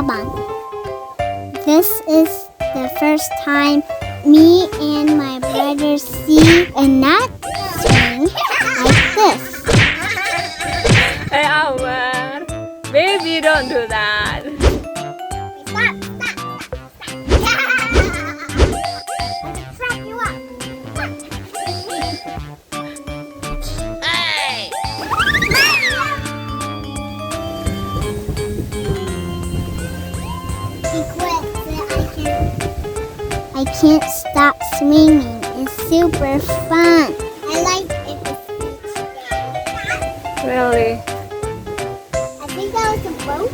Sabang. This is the first time me and my brother see a knot swing like this. Hey Amar, baby, don't do that. Stop, stop, stop. Trap you up. Hey! He quit, I can't stop swinging. It's super fun. I like it. Really? I think that was a boat.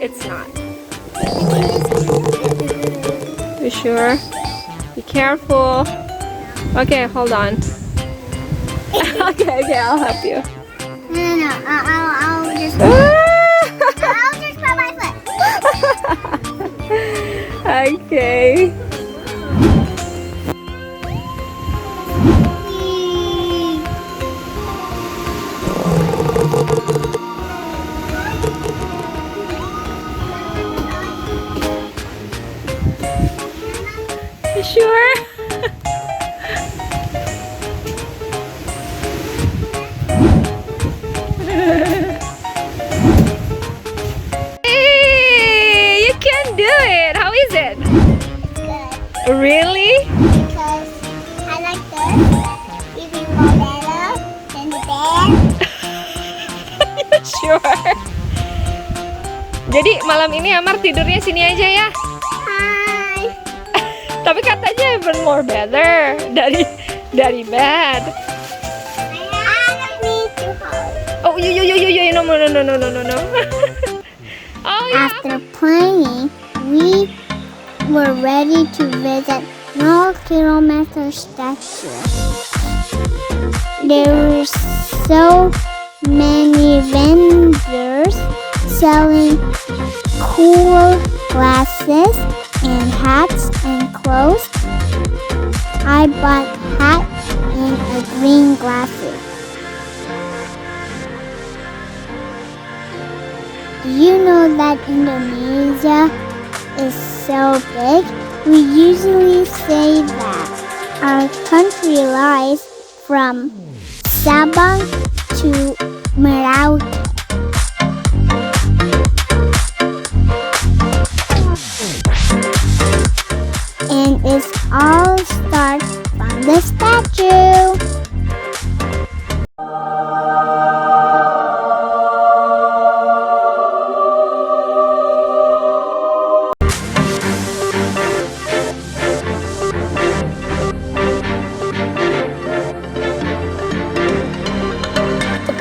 It's not. You sure? Be careful. Okay, hold on. Okay, I'll help you. No. I'll just grab my foot. Okay. You sure? Hey, you can do it. How is it? Good. Really? Because I like this. Even more better than the bed. You sure? Jadi malam ini Amar tidurnya sini aja ya. Hi. Tapi katanya even more better dari bed. I don't need to hold. Oh, no. Oh yeah. After playing, we were ready to visit Kilometer statue. There were so many vendors selling cool glasses and hats and clothes. I bought hat and a green glasses. Do you know that Indonesia is so big? We usually say that our country lies from Sabang to Merauke. And it's all starts from the statue.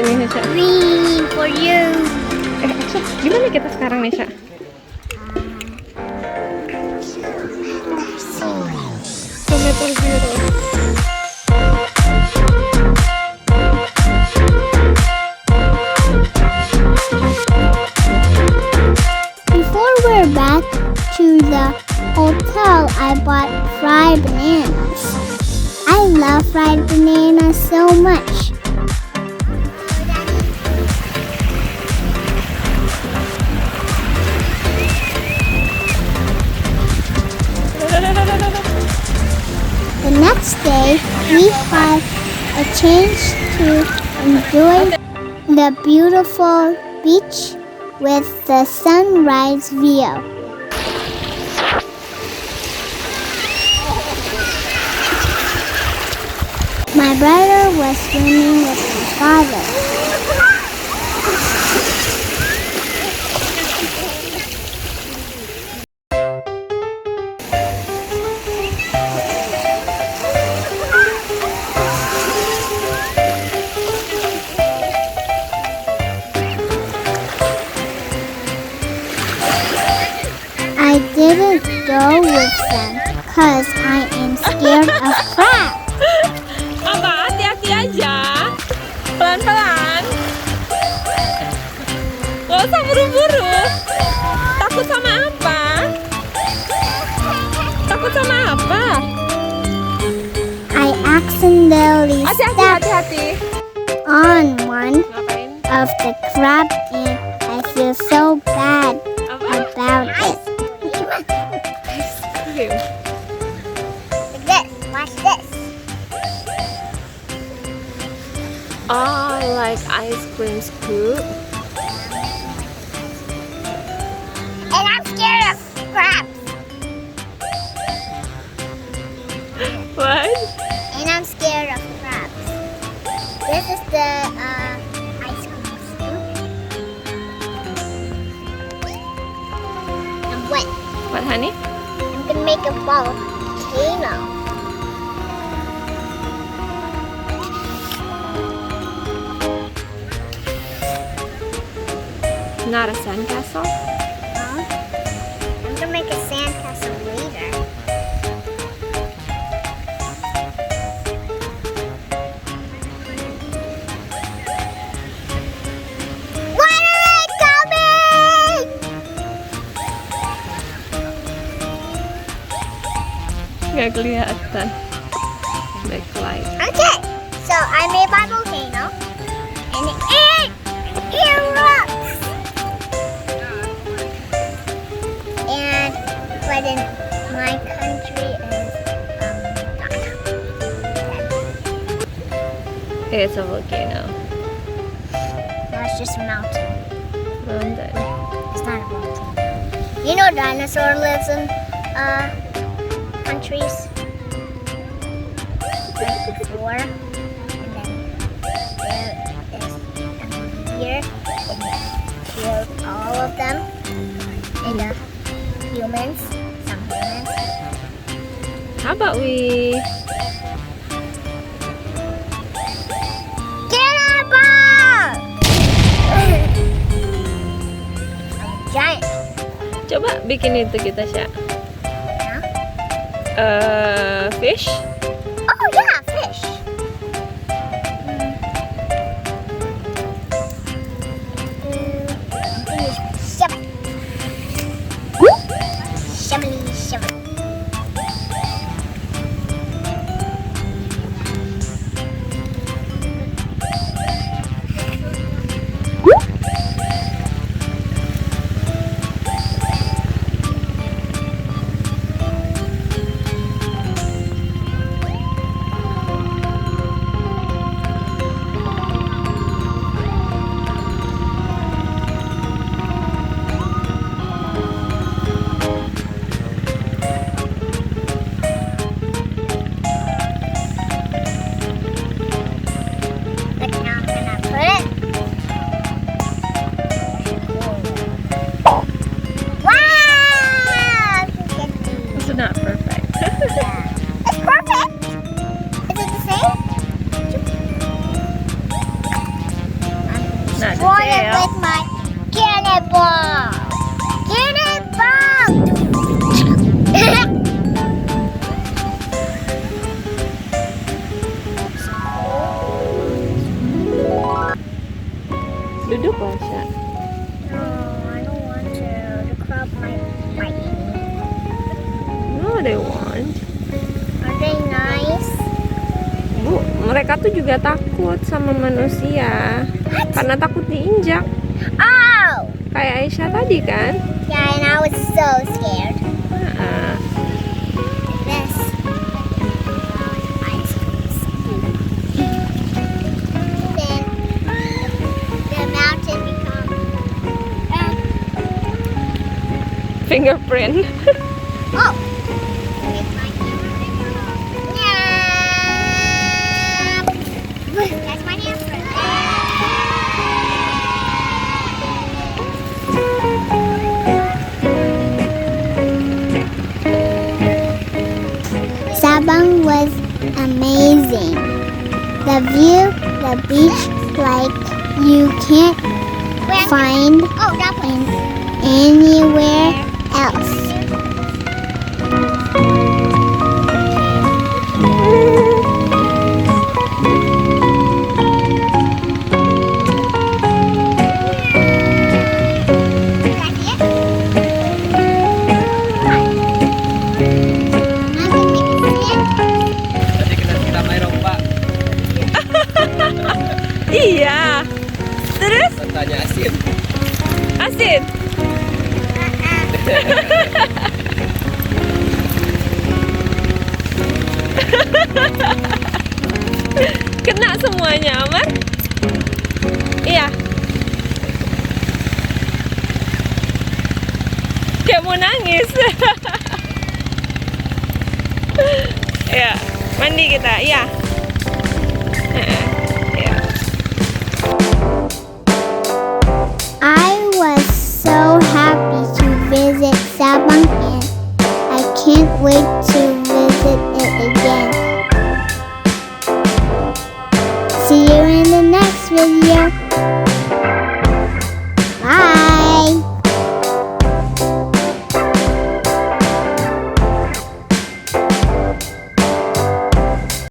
Ini Nesha. Green for you. Gimana kita sekarang Nesha? Kilometer zero. Before we're back to the hotel, I bought fried bananas. I love fried bananas so much. The next day, we had a chance to enjoy the beautiful beach with the sunrise view. My brother was swimming with my father. I didn't go with them because I am scared of crabs. Apa? Hati-hati aja. Pelan-pelan. Gak usah buru-buru. Takut sama apa? Takut sama apa? I accidentally stepped Hati-hati. on one Ngapain? of the crab and I feel so bad about it. Okay. Look this. Watch this. Oh, like ice cream scoop. And I'm scared of crabs. What? And I'm scared of crabs. This is the ice cream scoop. I'm wet. What, honey? I'm gonna make a volcano. Not a sandcastle? No. I'm gonna make a sandcastle later. Water coming! Nggak kelihatan. Backlight. Okay, so I made my volcano, and it erupts. And but in my country is It's a volcano. no, it's just a mountain. Mountain. It's not a volcano. You know, dinosaur lives in countries. Like before, and then there is here, and here all of them, and humans, some humans. How about we... Get a ball! I'm giant. Coba bikin itu kita, Sya. Huh? Fish? Oh yeah, fish. Shovelly, shovelly. But now I'm gonna put it. Wow! It's not perfect. It's perfect. Is it the same? Not the Destroy it tail. with my cannonball. Cannonball! Duduk lah, Sya. No, I don't want to. The crab might bite me. No, they won't. Are they nice? Bu, mereka tuh juga takut sama manusia. Karena takut diinjak. Oh! Kayak Aisyah tadi kan? Yeah, and I was so scared. Nah, This ice cream. Then the mountain becomes fingerprint. oh. With my camera. Yeah. That's my hamster. Sabang was amazing. The view, the beach, like you can't find in anywhere else. Iya. Terus Tanya asin. kena semuanya, Amar. Iya. Kayak mau nangis. Ya, mandi kita. Iya. Ya. I was so happy to visit Sabang and I can't wait